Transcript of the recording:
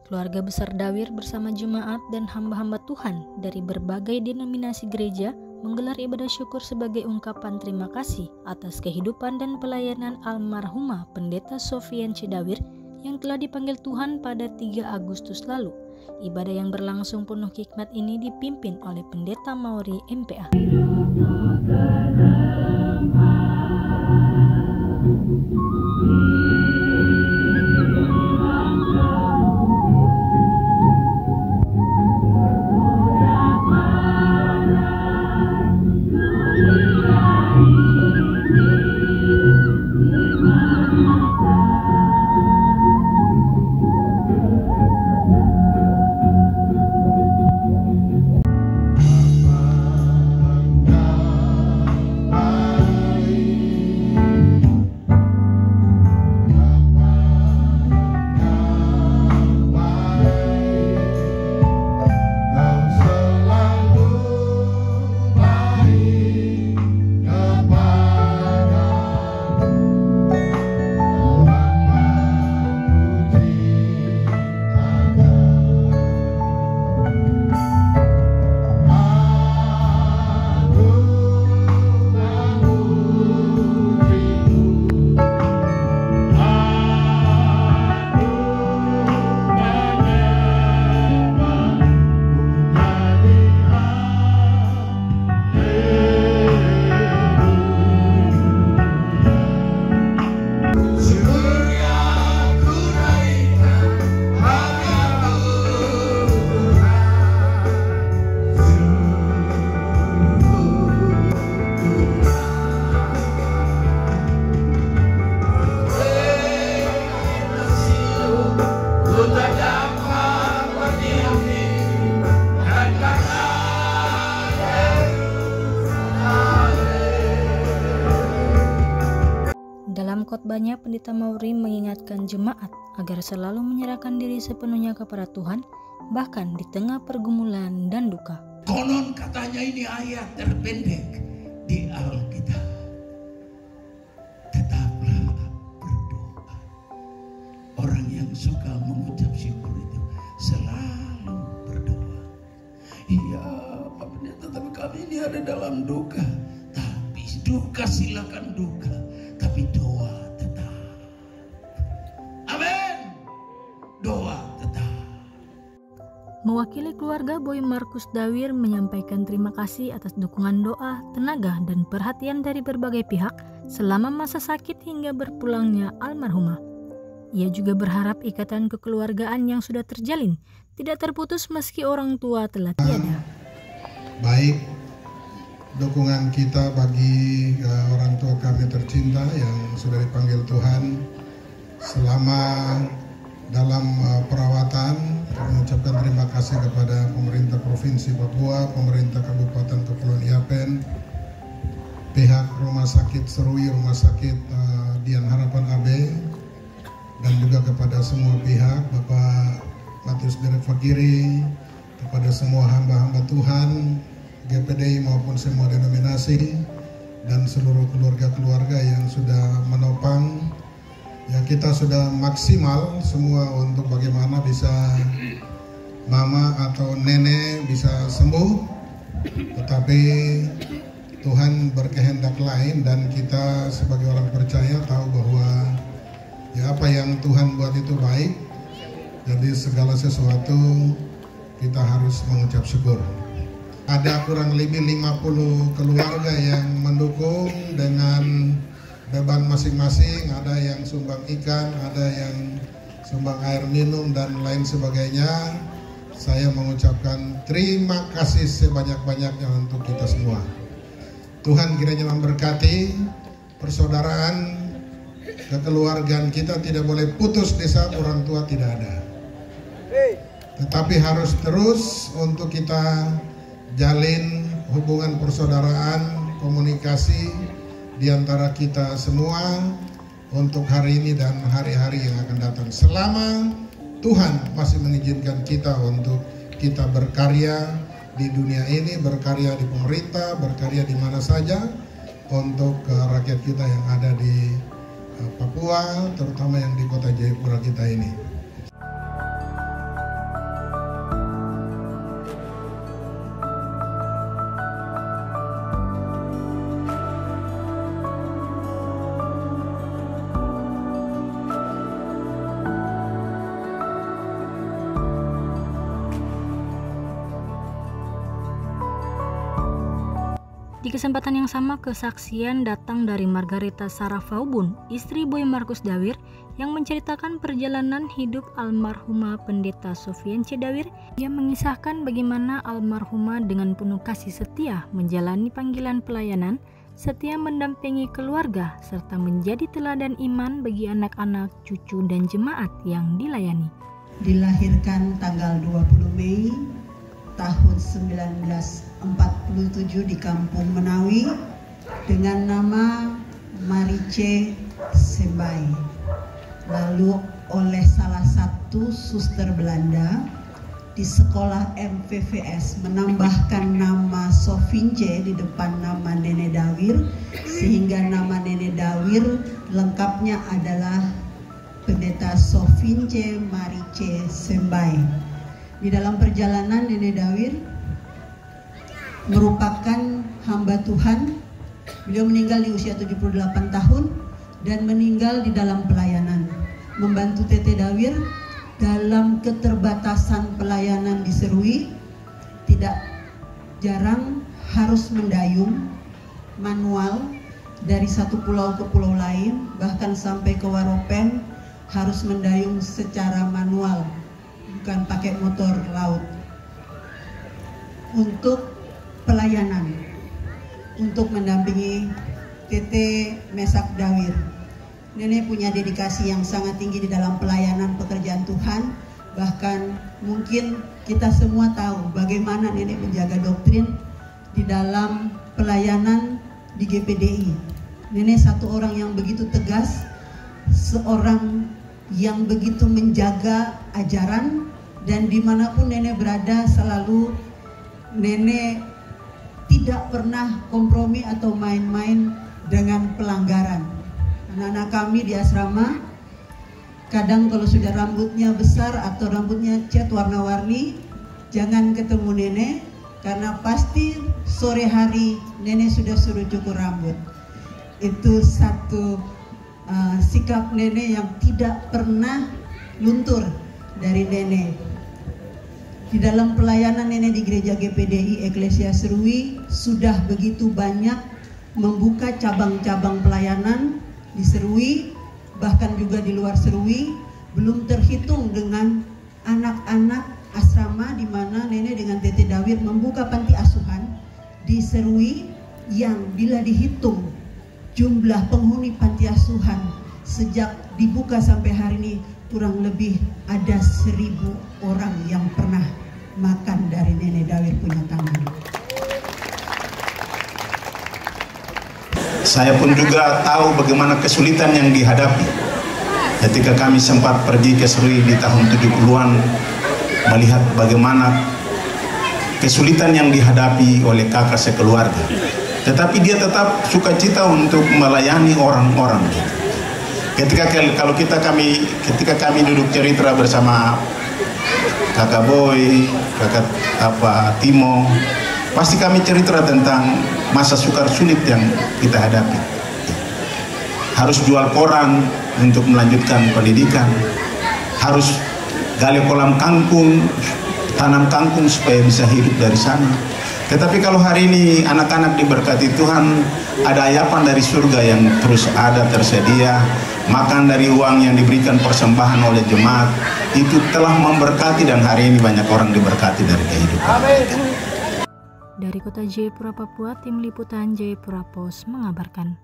Keluarga besar Dawir bersama jemaat dan hamba-hamba Tuhan dari berbagai denominasi gereja menggelar ibadah syukur sebagai ungkapan terima kasih atas kehidupan dan pelayanan almarhumah Pendeta Sofian C. Dawir yang telah dipanggil Tuhan pada 3 Agustus lalu. Ibadah yang berlangsung penuh hikmat ini dipimpin oleh Pendeta Mauri MPA. Dalam khotbahnya, Pendeta Mauri mengingatkan jemaat agar selalu menyerahkan diri sepenuhnya kepada Tuhan, bahkan di tengah pergumulan dan duka. Konon katanya ini ayat terpendek di Alkitab. Tetaplah berdoa. Orang yang suka mengucap syukur itu selalu berdoa. Iya, Pak Pendeta, tapi kami ini ada dalam duka. Tapi duka silakan duka. Tapi doa tetap. Amin. Doa tetap. Mewakili keluarga Boy Markus Dawir menyampaikan terima kasih atas dukungan doa, tenaga, dan perhatian dari berbagai pihak selama masa sakit hingga berpulangnya almarhumah. Ia juga berharap ikatan kekeluargaan yang sudah terjalin tidak terputus meski orang tua telah tiada. Baik, dukungan kita bagi orang tua kami tercinta yang sudah dipanggil Tuhan selama dalam perawatan. Kami mengucapkan terima kasih kepada pemerintah Provinsi Papua, pemerintah Kabupaten Kepulauan Yapen, pihak Rumah Sakit Serui, Rumah Sakit Dian Harapan AB, dan juga kepada semua pihak, Bapak Matius Derek Fakiri, kepada semua hamba-hamba Tuhan, GPDI maupun semua denominasi, dan seluruh keluarga-keluarga yang sudah menopang. Ya, kita sudah maksimal semua untuk bagaimana bisa mama atau nenek bisa sembuh, tetapi Tuhan berkehendak lain dan kita sebagai orang percaya tahu bahwa ya apa yang Tuhan buat itu baik. Jadi segala sesuatu kita harus mengucap syukur. Ada kurang lebih 50 keluarga yang mendukung dengan beban masing-masing, ada yang sumbang ikan, ada yang sumbang air minum dan lain sebagainya. Saya mengucapkan terima kasih sebanyak-banyaknya untuk kita semua. Tuhan kiranya memberkati persaudaraan, kekeluargaan kita tidak boleh putus di saat orang tua tidak ada. Tetapi harus terus untuk kita jalin hubungan persaudaraan, komunikasi di antara kita semua untuk hari ini dan hari-hari yang akan datang. Selama Tuhan masih mengizinkan kita untuk kita berkarya di dunia ini, berkarya di pemerintah, berkarya di mana saja untuk rakyat kita yang ada di Papua, terutama yang di kota Jayapura kita ini. Di kesempatan yang sama, kesaksian datang dari Margareta Sarah Faubun, istri Boy Markus Dawir, yang menceritakan perjalanan hidup almarhumah Pendeta Sofian C. Dawir. Ia mengisahkan bagaimana almarhumah dengan penuh kasih setia menjalani panggilan pelayanan, setia mendampingi keluarga, serta menjadi teladan iman bagi anak-anak, cucu, dan jemaat yang dilayani. Dilahirkan tanggal 20 Mei tahun 1947 di Kampung Menawi dengan nama Marice Sembai. Lalu oleh salah satu suster Belanda di sekolah MVVS menambahkan nama Sofince di depan nama Nene Dawir, sehingga nama Nene Dawir lengkapnya adalah Pendeta Sofince Marice Sembai. Di dalam perjalanan, Nene Dawir merupakan hamba Tuhan. Beliau meninggal di usia 78 tahun dan meninggal di dalam pelayanan, membantu Tete Dawir dalam keterbatasan pelayanan di Serui. Tidak jarang harus mendayung manual dari satu pulau ke pulau lain, bahkan sampai ke Waropen harus mendayung secara manual, bukan pakai motor laut, untuk pelayanan, untuk mendampingi Tete Mesak Dawir. Nenek punya dedikasi yang sangat tinggi di dalam pelayanan pekerjaan Tuhan. Bahkan mungkin kita semua tahu bagaimana nenek menjaga doktrin di dalam pelayanan di GPDI. Nenek satu orang yang begitu tegas, seorang yang begitu menjaga ajaran, dan dimanapun nenek berada selalu nenek tidak pernah kompromi atau main-main dengan pelanggaran. Anak-anak kami di asrama kadang kalau sudah rambutnya besar atau rambutnya cat warna-warni, jangan ketemu nenek, karena pasti sore hari nenek sudah suruh cukur rambut. Itu satu sikap nenek yang tidak pernah luntur dari nenek. Di dalam pelayanan nenek di gereja GPDI Eklesia Serui sudah begitu banyak membuka cabang-cabang pelayanan di Serui, bahkan juga di luar Serui. Belum terhitung dengan anak-anak asrama di mana nenek dengan Tete Dawir membuka panti asuhan di Serui, yang bila dihitung jumlah penghuni panti asuhan sejak dibuka sampai hari ini kurang lebih ada 1000 orang yang pernah makan dari Nene Dawir punya tangan. Saya pun juga tahu bagaimana kesulitan yang dihadapi ketika kami sempat pergi ke Serui di tahun 70-an, melihat bagaimana kesulitan yang dihadapi oleh kakak sekeluarga. Tetapi dia tetap sukacita untuk melayani orang-orang. Ketika kami duduk cerita bersama kakak Boy, kakak Timo, pasti kami cerita tentang masa sukar sulit yang kita hadapi. Harus jual koran untuk melanjutkan pendidikan, harus gali kolam kangkung, tanam kangkung supaya bisa hidup dari sana. Tetapi kalau hari ini anak-anak diberkati Tuhan, ada ayapan dari surga yang terus ada tersedia, makan dari uang yang diberikan persembahan oleh jemaat, itu telah memberkati, dan hari ini banyak orang diberkati dari kehidupan. Dari kota Jayapura, Papua, tim liputan Jayapura Post mengabarkan.